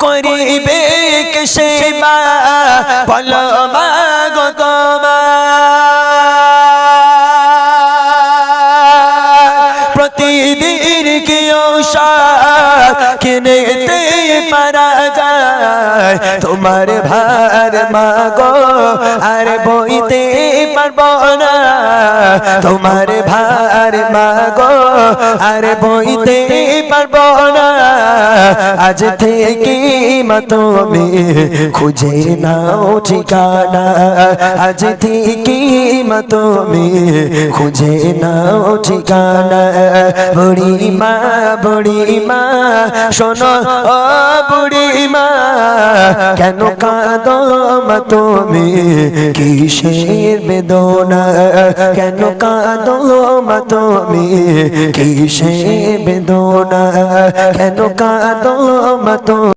করিবে কে সেবা বলো মাগো তোমার প্রতিদিন কি ঔষধ কিনেতে পারা যায় তোমার ভার মাগো আর বইতে পারবো না তোমার ভার মাগো আর বইতে পারবো না আজ থেকে মা তুমি খুঁজে নাও ঠিকানা আজ থেকে মা তুমি খুঁজে নাও ঠিকানা বুড়ি মা শোনো ও বুড়ি মা কেন কাঁদো মা তুমি কিসের বেদনা কেন কাঁদো মা তুমি কিসের বেদনা কেন কাঁদো মা তুমি